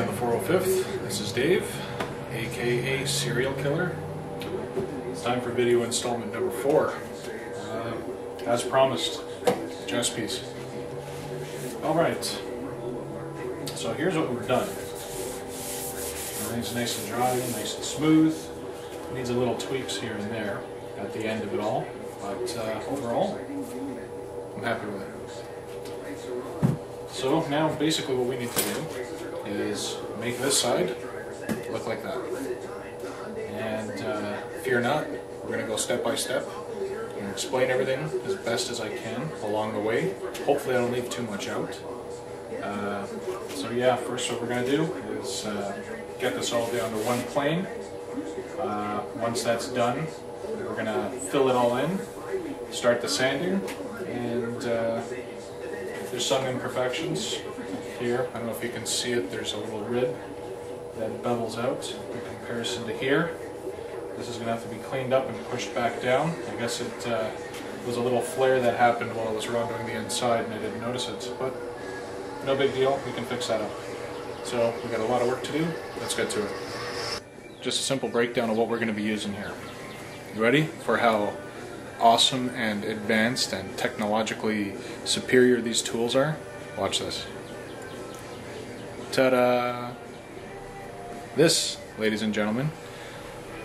the 405th. This is Dave, aka Serial Killer. It's time for video installment number 4. As promised, chess piece. Alright, so here's what we've done. Everything's nice and dry, nice and smooth. Needs a little tweaks here and there at the end of it all, but overall, I'm happy with it. So now basically what we need to do is make this side look like that. And fear not, we're going to go step by step and explain everything as best as I can along the way. Hopefully I don't leave too much out. So yeah, first what we're going to do is get this all down to one plane. Once that's done, we're going to fill it all in, start the sanding, and there's some imperfections here. I don't know if you can see it. There's a little rib that bevels out in comparison to here. This is going to have to be cleaned up and pushed back down. I guess it was a little flare that happened while I was rounding the inside and I didn't notice it, but no big deal. We can fix that up. So we got a lot of work to do. Let's get to it. Just a simple breakdown of what we're going to be using here. You ready for how awesome and advanced and technologically superior these tools are? Watch this. Ta-da! This, ladies and gentlemen,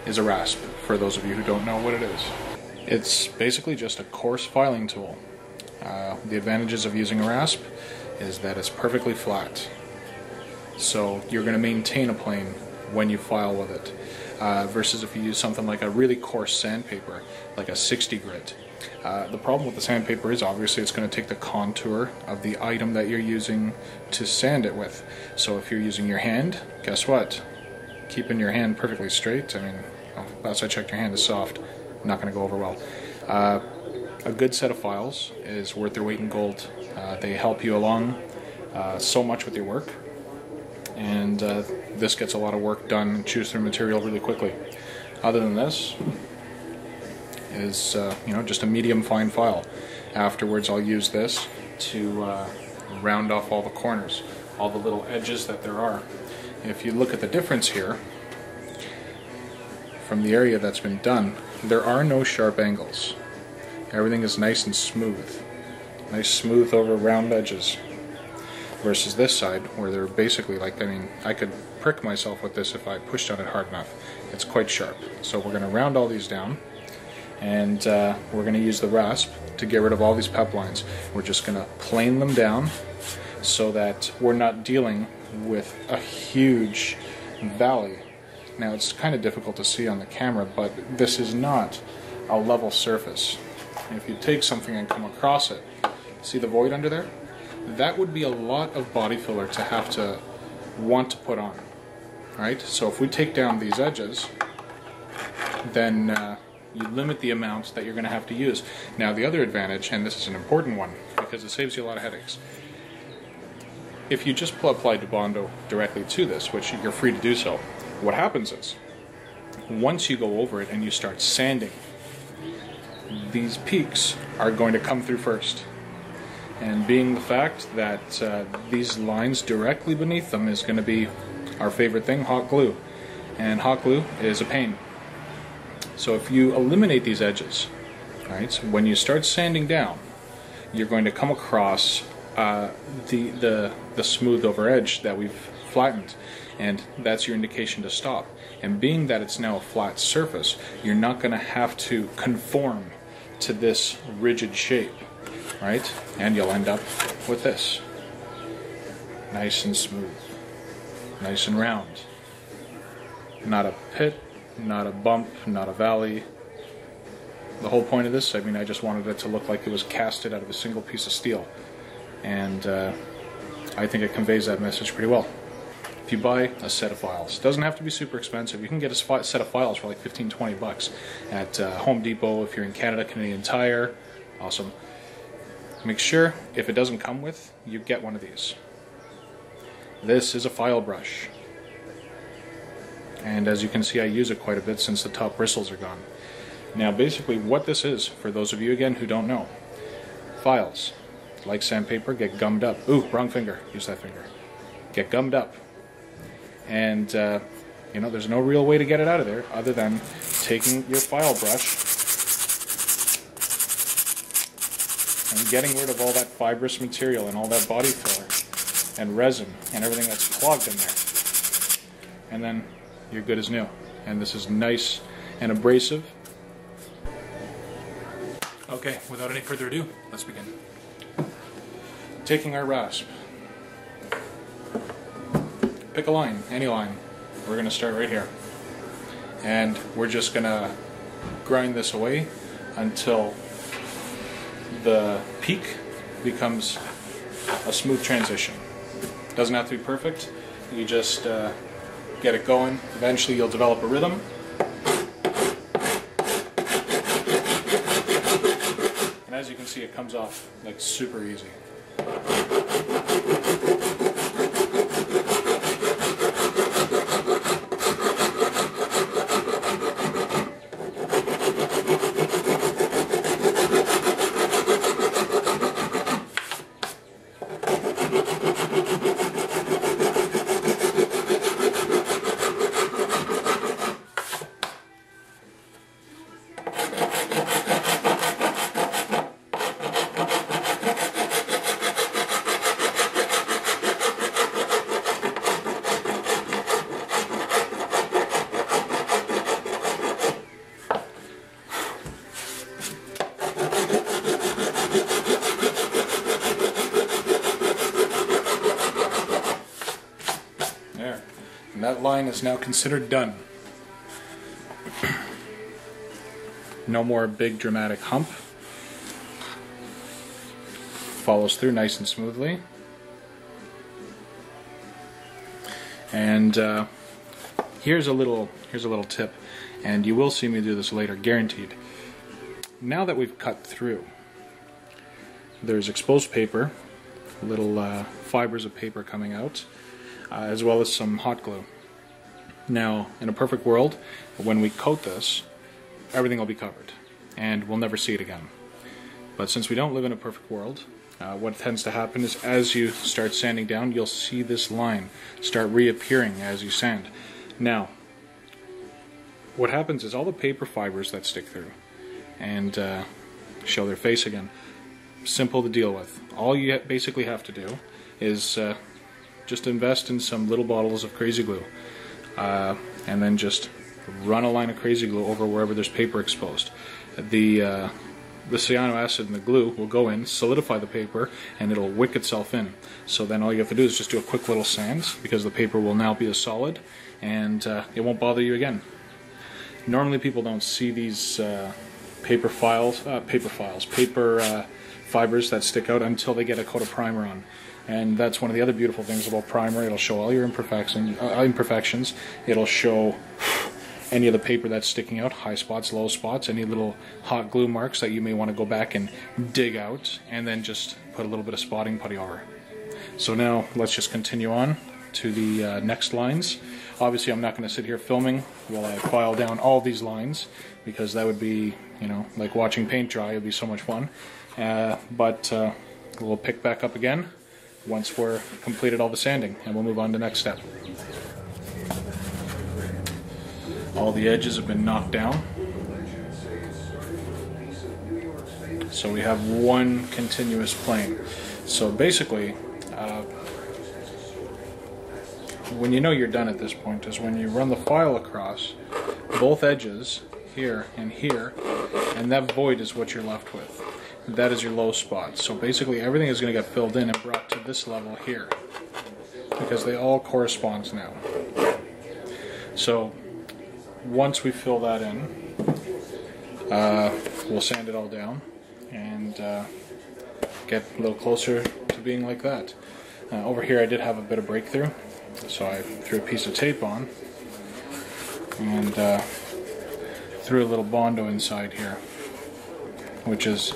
is a rasp, for those of you who don't know what it is. It's basically just a coarse filing tool. The advantages of using a rasp is that it's perfectly flat. So you're going to maintain a plane when you file with it. Versus if you use something like a really coarse sandpaper, like a 60 grit. The problem with the sandpaper is obviously it's going to take the contour of the item that you're using to sand it with. So if you're using your hand, guess what? Keeping your hand perfectly straight, I mean, last I checked your hand is soft, not going to go over well. A good set of files is worth their weight in gold. They help you along so much with your work. And this gets a lot of work done and chews through material really quickly. Other than this is just a medium fine file. Afterwards I'll use this to round off all the corners, all the little edges that there are. If you look at the difference here from the area that's been done, there are no sharp angles. Everything is nice and smooth. Nice smooth over round edges. Versus this side, where they're basically like, I mean, I could prick myself with this if I pushed on it hard enough. It's quite sharp. So we're going to round all these down, and we're going to use the rasp to get rid of all these pep lines. We're just going to plane them down so that we're not dealing with a huge valley. Now it's kind of difficult to see on the camera, but this is not a level surface. If you take something and come across it, see the void under there? That would be a lot of body filler to have to want to put on, right? So if we take down these edges, then you limit the amount that you're going to have to use. Now the other advantage, and this is an important one, because it saves you a lot of headaches. If you just apply Bondo directly to this, which you're free to do so, what happens is, once you go over it and you start sanding, these peaks are going to come through first. And being the fact that these lines directly beneath them is going to be our favorite thing, hot glue. And hot glue is a pain. So if you eliminate these edges, right, so when you start sanding down, you're going to come across the smooth over edge that we've flattened. And that's your indication to stop. And being that it's now a flat surface, you're not going to have to conform to this rigid shape. Right? And you'll end up with this. Nice and smooth. Nice and round. Not a pit, not a bump, not a valley. The whole point of this, I mean, I just wanted it to look like it was casted out of a single piece of steel. And I think it conveys that message pretty well. If you buy a set of files, it doesn't have to be super expensive. You can get a set of files for like 15-20 bucks at Home Depot. If you're in Canada, Canadian Tire, awesome. Make sure, if it doesn't come with, you get one of these. This is a file brush. And as you can see, I use it quite a bit since the top bristles are gone. Now basically what this is, for those of you again who don't know, files, like sandpaper, get gummed up. Ooh, wrong finger. Use that finger. Get gummed up. And you know, there's no real way to get it out of there other than taking your file brush and getting rid of all that fibrous material and all that body filler and resin and everything that's clogged in there. And then you're good as new. And this is nice and abrasive. Okay, without any further ado, let's begin. Taking our rasp. Pick a line, any line. We're going to start right here. And we're just going to grind this away until the peak becomes a smooth transition. Doesn't have to be perfect. You just get it going. Eventually you'll develop a rhythm. And as you can see, it comes off like super easy. And that line is now considered done. No more big dramatic hump. Follows through nice and smoothly. And here's a little tip, and you will see me do this later, guaranteed. Now that we've cut through, there's exposed paper, little fibers of paper coming out, as well as some hot glue. Now, in a perfect world, when we coat this, everything will be covered, and we'll never see it again. But since we don't live in a perfect world, what tends to happen is as you start sanding down, you'll see this line start reappearing as you sand. Now, what happens is all the paper fibers that stick through and show their face again, simple to deal with. All you basically have to do is just invest in some little bottles of crazy glue, and then just run a line of crazy glue over wherever there's paper exposed. The cyano acid and the glue will go in, solidify the paper, and it'll wick itself in. So then all you have to do is just do a quick little sand, because the paper will now be a solid, and it won't bother you again. Normally people don't see these paper fibers that stick out until they get a coat of primer on. And that's one of the other beautiful things about primer. It'll show all your imperfections. It'll show any of the paper that's sticking out, high spots, low spots, any little hot glue marks that you may want to go back and dig out, and then just put a little bit of spotting putty over. So now let's just continue on to the next lines. Obviously I'm not going to sit here filming while I file down all these lines, because that would be, you know, like watching paint dry. It would be so much fun. But we'll pick back up again once we're completed all the sanding, and we'll move on to the next step. All the edges have been knocked down, so we have one continuous plane. So basically, when you know you're done at this point is when you run the file across both edges, here and here, and that void is what you're left with. That is your low spot. So basically everything is going to get filled in and brought to this level here, because they all correspond now. So once we fill that in, we'll sand it all down and get a little closer to being like that. Over here I did have a bit of breakthrough, so I threw a piece of tape on and threw a little Bondo inside here, which is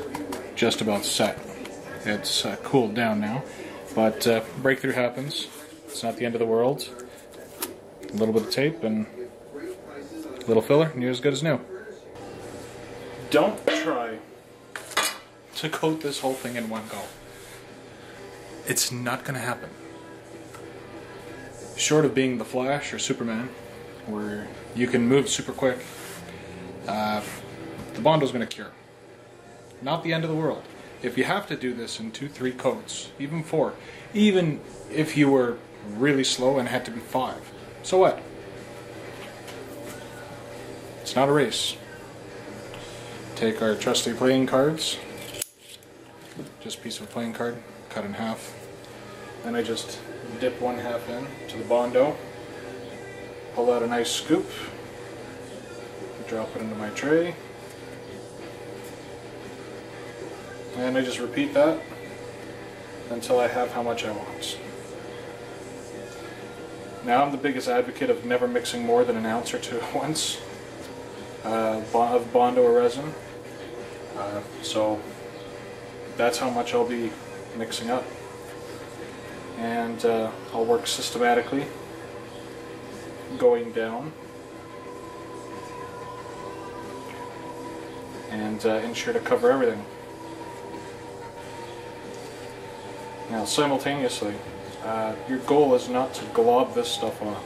just about set. It's cooled down now, but breakthrough happens. It's not the end of the world. A little bit of tape and a little filler, and you're as good as new. Don't try to coat this whole thing in one go. It's not going to happen. short of being the Flash or Superman, where you can move super quick, the Bondo's going to cure. Not the end of the world. If you have to do this in 2-3 coats, even 4, even if you were really slow and had to be 5, so what? It's not a race. Take our trusty playing cards, just a piece of playing card, cut in half. Then I just dip 1/2 in to the Bondo, pull out a nice scoop, drop it into my tray, and I just repeat that until I have how much I want. Now I'm the biggest advocate of never mixing more than an ounce or 2 at once of Bondo or resin. So that's how much I'll be mixing up. And I'll work systematically, going down, and ensure to cover everything. Now simultaneously, your goal is not to glob this stuff on.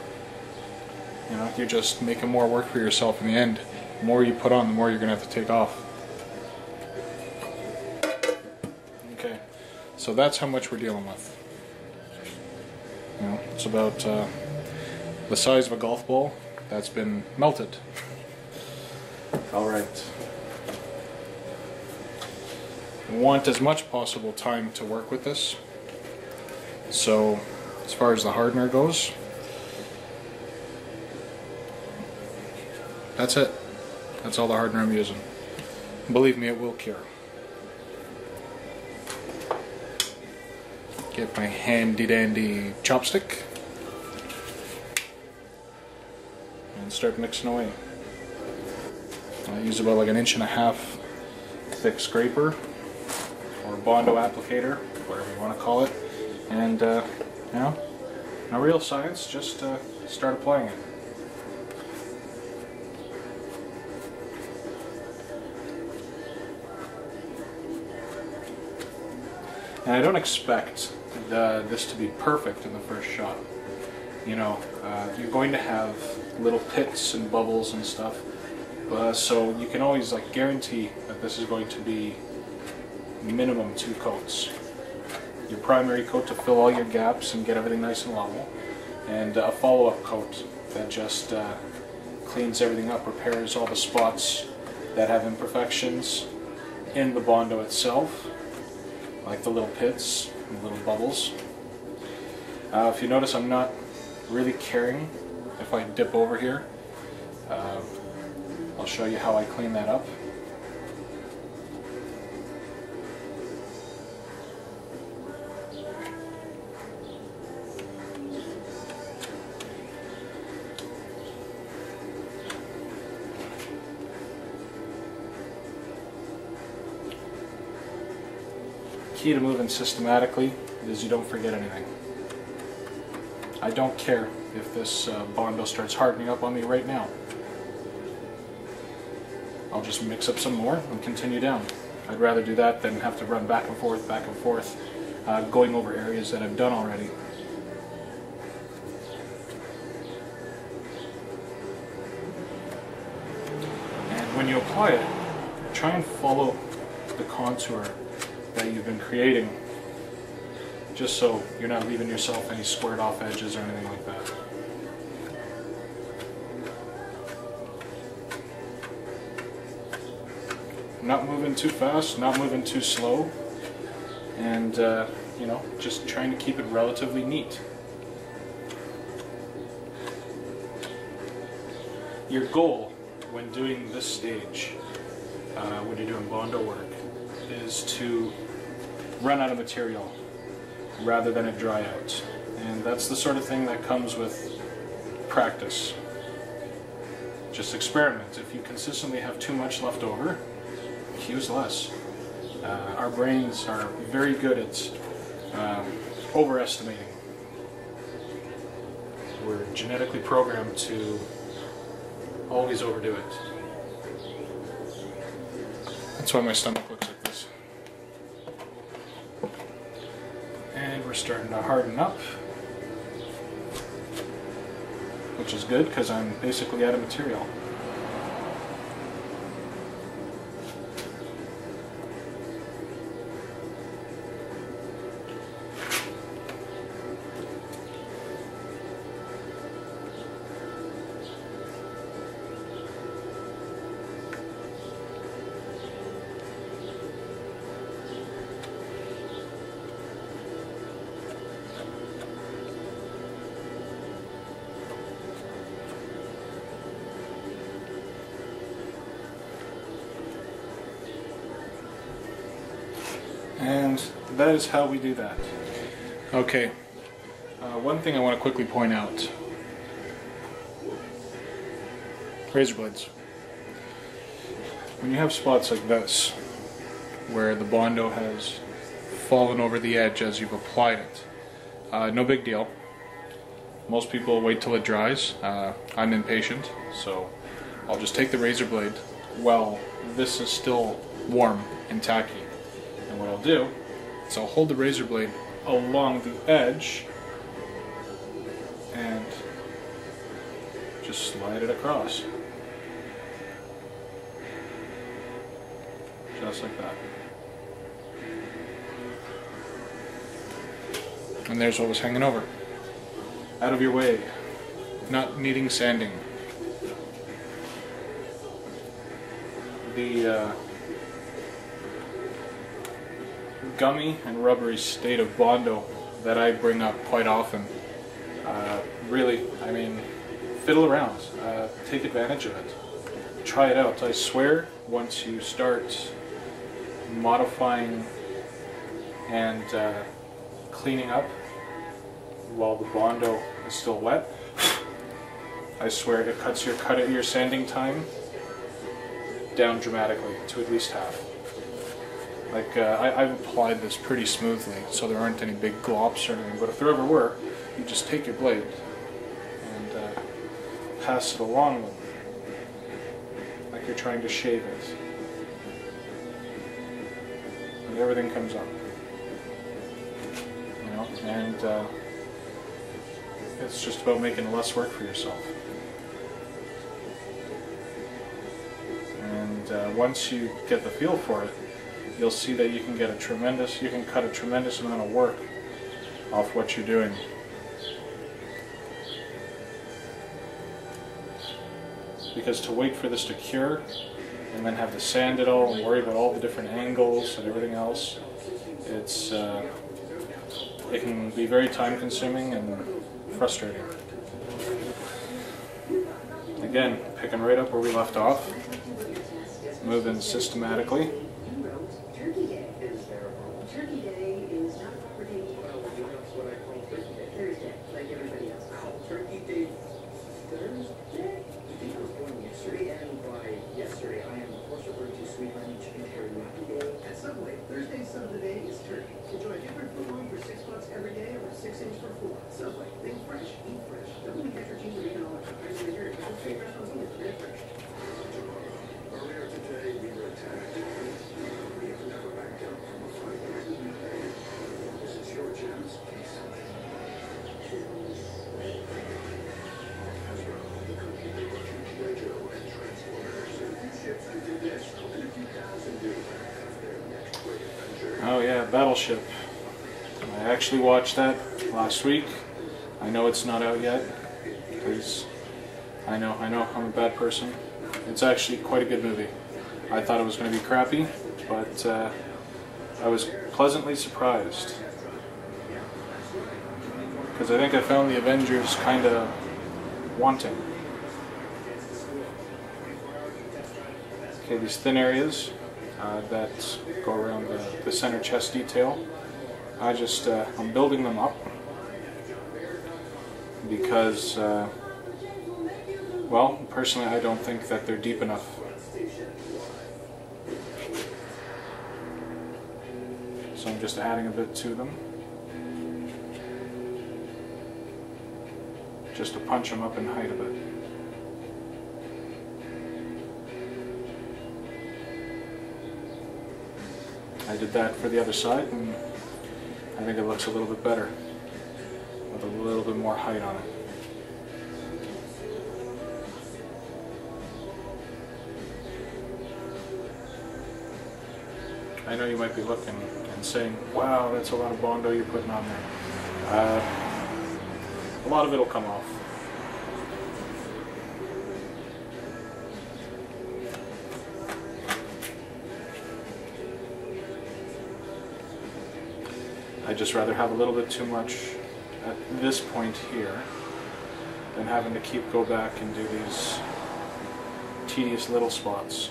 You know, you're just making more work for yourself in the end. The more you put on, the more you're going to have to take off. Okay, so that's how much we're dealing with. You know, it's about the size of a golf ball that's been melted. Alright. Want as much possible time to work with this. So, as far as the hardener goes, that's it. That's all the hardener I'm using. Believe me, it will cure. Get my handy dandy chopstick and start mixing away. I use about like 1.5 inch thick scraper or Bondo applicator, whatever you want to call it, and you know, no real science, just start applying it. And I don't expect this to be perfect in the first shot. You know, you're going to have little pits and bubbles and stuff, so you can always like guarantee that this is going to be minimum 2 coats. Your primary coat to fill all your gaps and get everything nice and level, and a follow-up coat that just cleans everything up, repairs all the spots that have imperfections in the Bondo itself, like the little pits and the little bubbles. If you notice, I'm not really caring if I dip over here. I'll show you how I clean that up. Key to moving systematically is you don't forget anything. I don't care if this Bondo starts hardening up on me right now. I'll just mix up some more and continue down. I'd rather do that than have to run back and forth, going over areas that I've done already. And when you apply it, try and follow the contour that you've been creating, just so you're not leaving yourself any squared off edges or anything like that. Not moving too fast, not moving too slow, and you know, just trying to keep it relatively neat. Your goal when doing this stage, when you're doing Bondo work, is to run out of material rather than it dry out. And that's the sort of thing that comes with practice. Just experiment. If you consistently have too much left over, use less. Our brains are very good at overestimating. We're genetically programmed to always overdo it. That's why my stomach looks like this. And we're starting to harden up. which is good because I'm basically out of material. And that is how we do that. Okay, one thing I want to quickly point out. Razor blades. When you have spots like this, where the Bondo has fallen over the edge as you've applied it, no big deal. Most people wait till it dries. I'm impatient, so I'll just take the razor blade while this is still warm and tacky. And what I'll do is I'll hold the razor blade along the edge and just slide it across. Just like that. And there's what was hanging over. Out of your way. Not needing sanding. The gummy and rubbery state of Bondo that I bring up quite often. Really, I mean, fiddle around. Take advantage of it. Try it out. I swear, once you start modifying and cleaning up while the Bondo is still wet, I swear it cuts your sanding time down dramatically to at least half. Like, I've applied this pretty smoothly, so there aren't any big glops or anything, but if there ever were, you just take your blade and pass it along them, like you're trying to shave it. And everything comes up. You know, and it's just about making less work for yourself. And once you get the feel for it, you'll see that you can cut a tremendous amount of work off what you're doing. Because to wait for this to cure and then have to sand it all and worry about all the different angles and everything else, it can be very time consuming and frustrating. Again, picking right up where we left off, moving systematically. Turkey Day is terrible. Turkey Day is not Turkey. Well, you know what I call Turkey Day. Thursday, like everybody else. Turkey Day Thursday? I think I was born yesterday, and by yesterday I am of course referring to sweet honey chicken teriyaki day at Subway. Thursday sub of the day is turkey. Enjoy a different footlong for $6 every day or 6 inch for $4. Subway. Think fresh, eat fresh. Double the extra cheese or $8 for price of the year. Visit state restaurants only. Get fresh. Earlier today we were attacked. Oh yeah, Battleship. I actually watched that last week. I know it's not out yet, because I know, I'm a bad person. It's actually quite a good movie. I thought it was going to be crappy, but I was pleasantly surprised. Because I think I found the Avengers kind of wanting. Okay, these thin areas that go around the center chest detail, I'm building them up because, well, personally I don't think that they're deep enough. So I'm just adding a bit to them, just to punch them up in height a bit. I did that for the other side, and I think it looks a little bit better, with a little bit more height on it. I know you might be looking and saying, wow, that's a lot of Bondo you're putting on there. A lot of it will come off. I'd just rather have a little bit too much at this point here than having to go back and do these tedious little spots.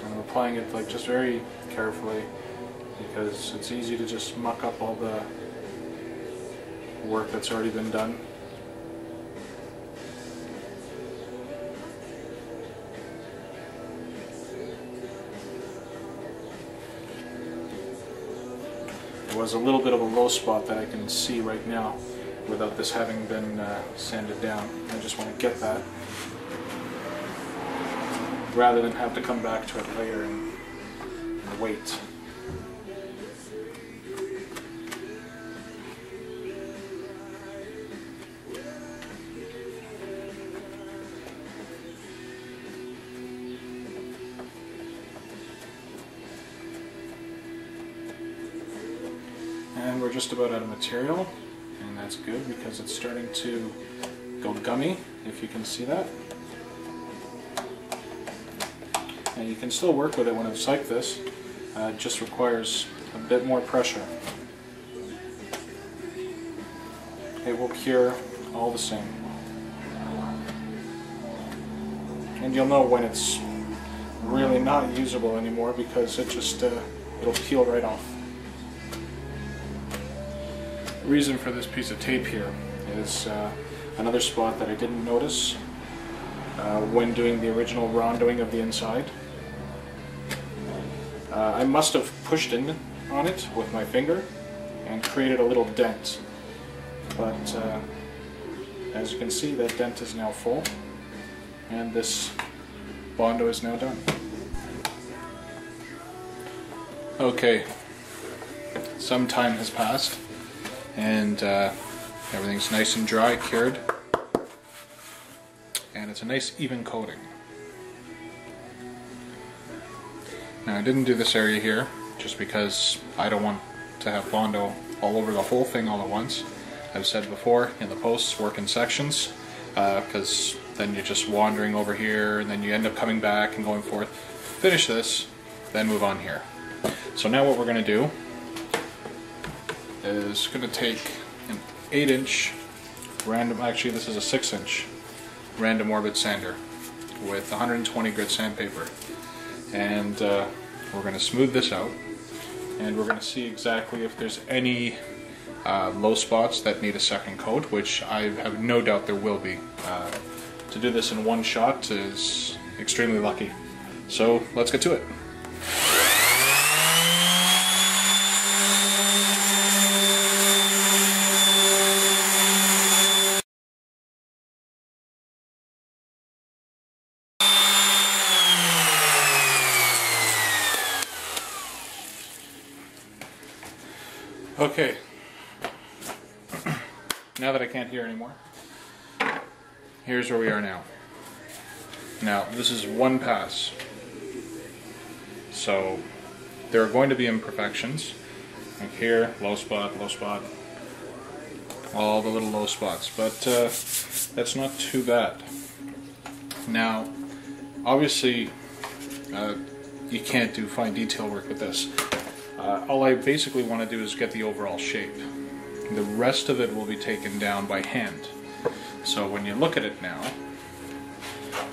I'm applying it like just very carefully because it's easy to just muck up all the work that's already been done. There was a little bit of a low spot that I can see right now without this having been sanded down. I just want to get that rather than have to come back to it later and wait. And we're just about out of material, and that's good because it's starting to go gummy, if you can see that. And you can still work with it when it's like this, it just requires a bit more pressure. It will cure all the same. And you'll know when it's really not usable anymore because it just it'll peel right off. The reason for this piece of tape here is another spot that I didn't notice when doing the original rondoing of the inside. I must have pushed in on it with my finger and created a little dent, but as you can see, that dent is now full and this Bondo is now done. Okay, some time has passed and everything's nice and dry, cured, and it's a nice even coating. Now I didn't do this area here just because I don't want to have Bondo all over the whole thing all at once. I've said before in the posts, work in sections, because then you're just wandering over here and then you end up coming back and going forth. Finish this, then move on here. So now what we're going to do is going to take an 8-inch random, actually this is a 6-inch random orbit sander with 120 grit sandpaper, and we're going to smooth this out and we're going to see exactly if there's any low spots that need a second coat, which I have no doubt there will be. To do this in one shot is extremely lucky. So let's get to it. Okay, now that I can't hear anymore, here's where we are now. Now, this is one pass, so there are going to be imperfections. Like here, low spot, all the little low spots, but that's not too bad. Now, obviously, you can't do fine detail work with this. All I basically want to do is get the overall shape. The rest of it will be taken down by hand. So when you look at it now,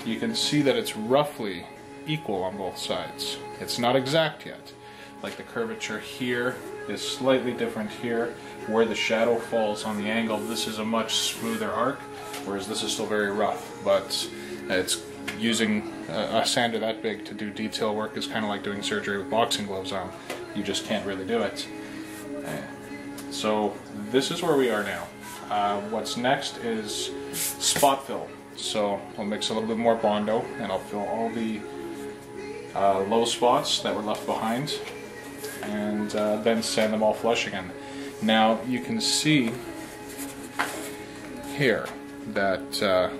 you can see that it's roughly equal on both sides. It's not exact yet. Like the curvature here is slightly different here. Where the shadow falls on the angle, this is a much smoother arc, whereas this is still very rough. But it's using a sander that big to do detail work is kind of like doing surgery with boxing gloves on. You just can't really do it. So this is where we are now. What's next is spot fill. So I'll mix a little bit more Bondo and I'll fill all the low spots that were left behind and then sand them all flush again. Now you can see here that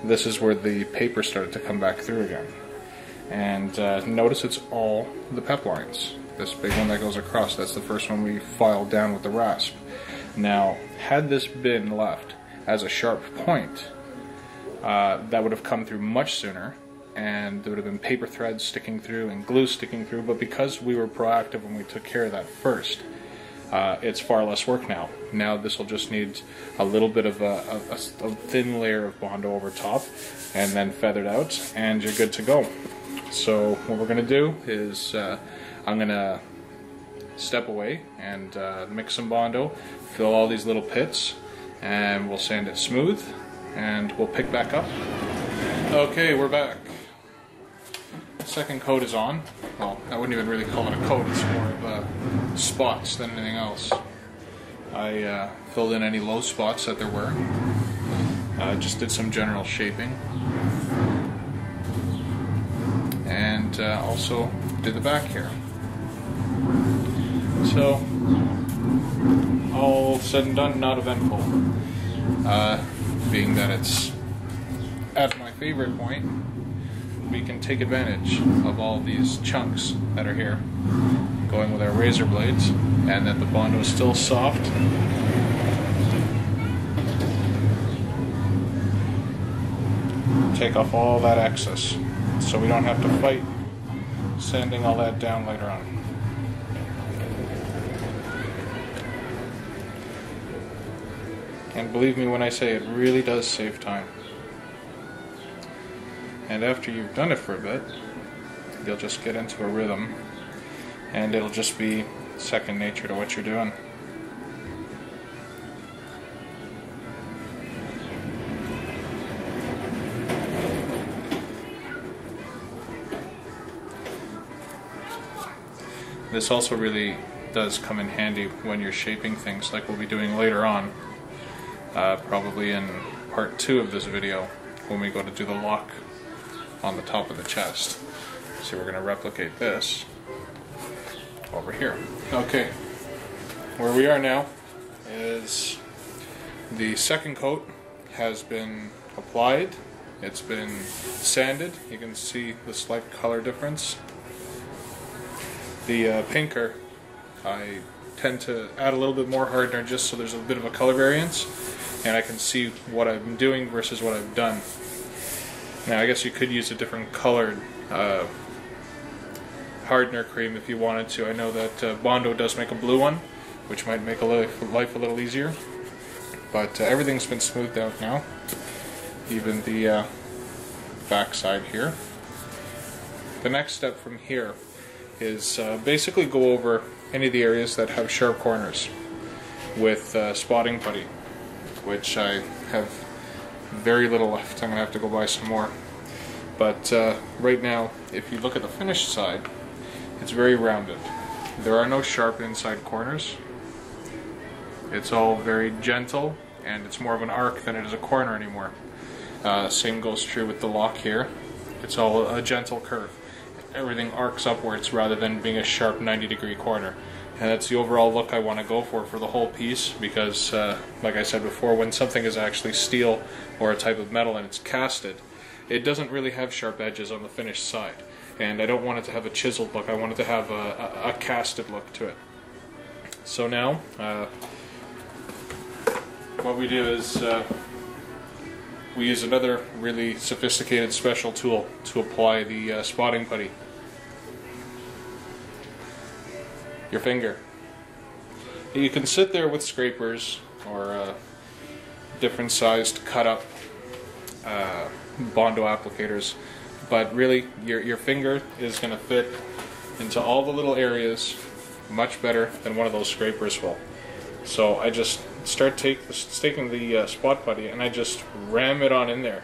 this is where the paper started to come back through again. And notice it's all the pep lines. This big one that goes across, that's the first one we filed down with the rasp. Now, had this been left as a sharp point, that would have come through much sooner, and there would have been paper threads sticking through and glue sticking through, but because we were proactive and we took care of that first, it's far less work now. Now this will just need a little bit of a thin layer of Bondo over top, and then feathered out, and you're good to go. So what we're going to do is I'm going to step away and mix some Bondo, fill all these little pits, and we'll sand it smooth, and we'll pick back up. Okay, we're back. Second coat is on. Well, I wouldn't even really call it a coat, it's more of spots than anything else. I filled in any low spots that there were. Just did some general shaping. And also did the back here. So, all said and done, not eventful. Being that it's at my favorite point, we can take advantage of all these chunks that are here, going with our razor blades, and that the Bondo is still soft. Take off all that excess, so we don't have to fight sanding all that down later on. And believe me when I say it really does save time. And after you've done it for a bit, you'll just get into a rhythm, and it'll just be second nature to what you're doing. This also really does come in handy when you're shaping things like we'll be doing later on, probably in part 2 of this video, when we go to do the lock on the top of the chest. So we're going to replicate this over here. Okay, where we are now is the second coat has been applied, it's been sanded, you can see the slight color difference. The pinker, I tend to add a little bit more hardener just so there's a bit of a color variance, and I can see what I'm doing versus what I've done. Now I guess you could use a different colored hardener cream if you wanted to. I know that Bondo does make a blue one, which might make life a little easier. But everything's been smoothed out now, even the back side here. The next step from here is basically go over any of the areas that have sharp corners with spotting putty, which I have very little left. I'm going to have to go buy some more. But right now, if you look at the finished side, it's very rounded. There are no sharp inside corners. It's all very gentle, and it's more of an arc than it is a corner anymore. Same goes true with the lock here. It's all a gentle curve. Everything arcs upwards rather than being a sharp 90-degree corner. And that's the overall look I want to go for the whole piece, because like I said before, when something is actually steel or a type of metal and it's casted, it doesn't really have sharp edges on the finished side. And I don't want it to have a chiseled look, I want it to have a casted look to it. So now, what we do is we use another really sophisticated special tool to apply the spotting putty. Your finger. You can sit there with scrapers or different sized cut up Bondo applicators, but really your finger is going to fit into all the little areas much better than one of those scrapers will. So I just start taking the spot putty and I just ram it on in there.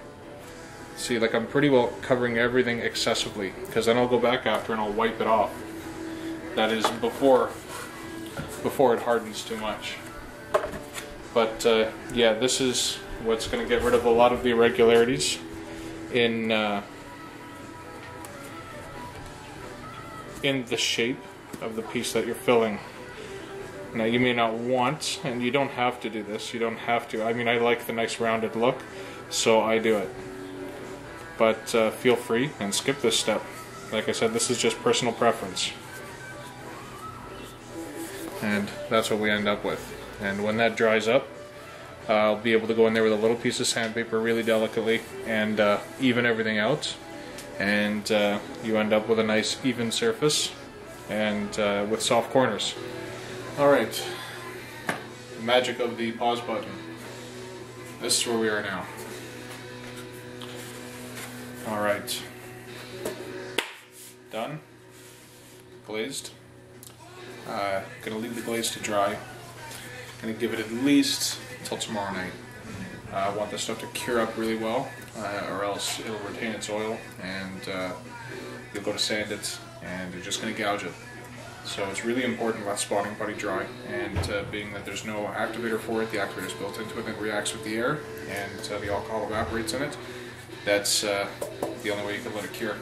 See, like I'm pretty well covering everything excessively, because then I'll go back after and I'll wipe it off. That is before it hardens too much. But yeah, this is what's going to get rid of a lot of the irregularities in the shape of the piece that you're filling. Now you may not want, and you don't have to do this, you don't have to. I mean, I like the nice rounded look, so I do it. But feel free and skip this step. like I said, this is just personal preference. And that's what we end up with. And when that dries up, I'll be able to go in there with a little piece of sandpaper really delicately and even everything out. And you end up with a nice even surface and with soft corners. Alright, the magic of the pause button. This is where we are now. Alright, done, glazed. Gonna leave the glaze to dry. Gonna give it at least until tomorrow night. I want this stuff to cure up really well, or else it'll retain its oil and you'll go to sand it and you're just gonna gouge it. So it's really important about spotting putty dry, and being that there's no activator for it, the activator is built into it and it reacts with the air and the alcohol evaporates in it. That's the only way you can let it cure.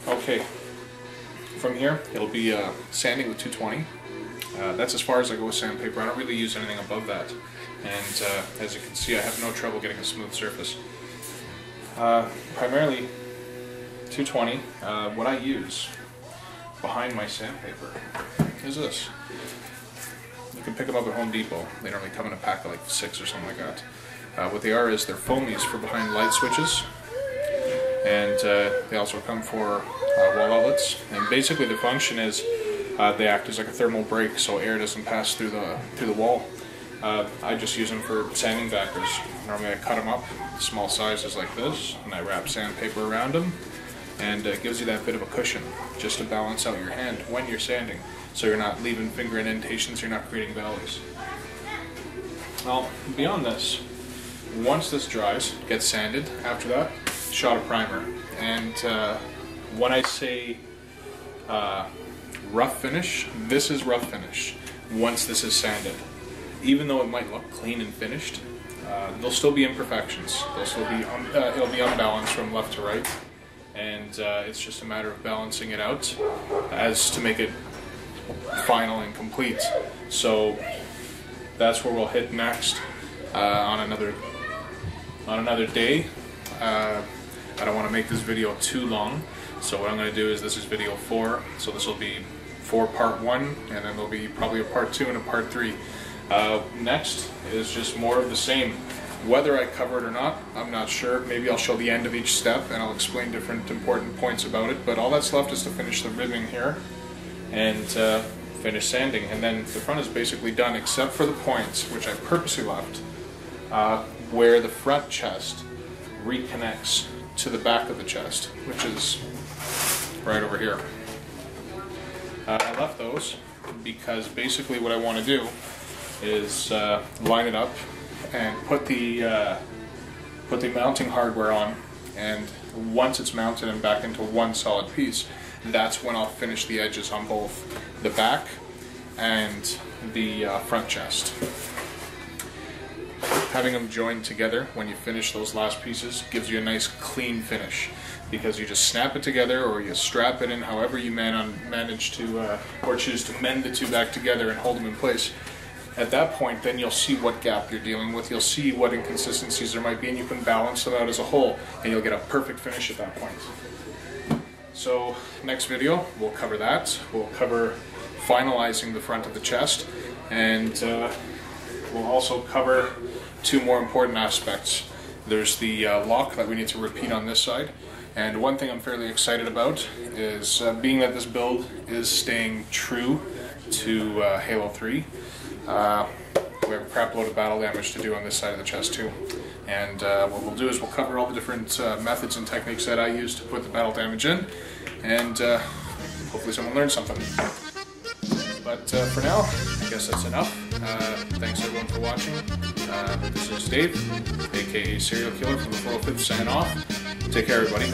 Okay, from here it'll be sanding with 220. That's as far as I go with sandpaper. I don't really use anything above that, and as you can see, I have no trouble getting a smooth surface. Primarily 220. What I use behind my sandpaper is this. You can pick them up at Home Depot. They normally come in a pack of like 6 or something like that. What they are is they're foamies for behind light switches, and they also come for wall outlets. And basically the function is they act as like a thermal break, so air doesn't pass through the wall. I just use them for sanding backers. Normally I cut them up, small sizes like this, and I wrap sandpaper around them, and it gives you that bit of a cushion just to balance out your hand when you're sanding, so you're not leaving finger indentations, you're not creating valleys. Well, beyond this, once this dries, gets sanded, after that, shot of primer. And when I say rough finish, this is rough finish once this is sanded. Even though it might look clean and finished, there'll still be imperfections. There'll still be it'll be unbalanced from left to right, and it's just a matter of balancing it out as to make it final and complete. So that's where we'll hit next on another day. I don't want to make this video too long, so what I'm going to do is, this is video 4, so this will be for part 1, and then there'll be probably a part 2 and a part 3. Next is just more of the same. Whether I cover it or not, I'm not sure. Maybe I'll show the end of each step and I'll explain different important points about it, but all that's left is to finish the ribbing here and finish sanding, and then the front is basically done except for the points, which I purposely left, where the front chest reconnects to the back of the chest, which is right over here. I left those because basically what I want to do is line it up and put the mounting hardware on, and once it's mounted and back into one solid piece, that's when I'll finish the edges on both the back and the front chest. Having them joined together when you finish those last pieces gives you a nice clean finish, because you just snap it together or you strap it in, however you manage to or choose to mend the two back together and hold them in place. At that point, then you'll see what gap you're dealing with, you'll see what inconsistencies there might be, and you can balance them out as a whole, and you'll get a perfect finish at that point. So next video, we'll cover that. We'll cover finalizing the front of the chest, and we'll also cover 2 more important aspects. There's the lock that we need to repeat on this side, and one thing I'm fairly excited about is being that this build is staying true to Halo 3. We have a crap load of battle damage to do on this side of the chest too, and what we'll do is we'll cover all the different methods and techniques that I use to put the battle damage in, and hopefully someone learns something. But for now, I guess that's enough. Thanks everyone for watching. This is Dave, aka Serial Killer from the 405th, signing off. Take care everybody.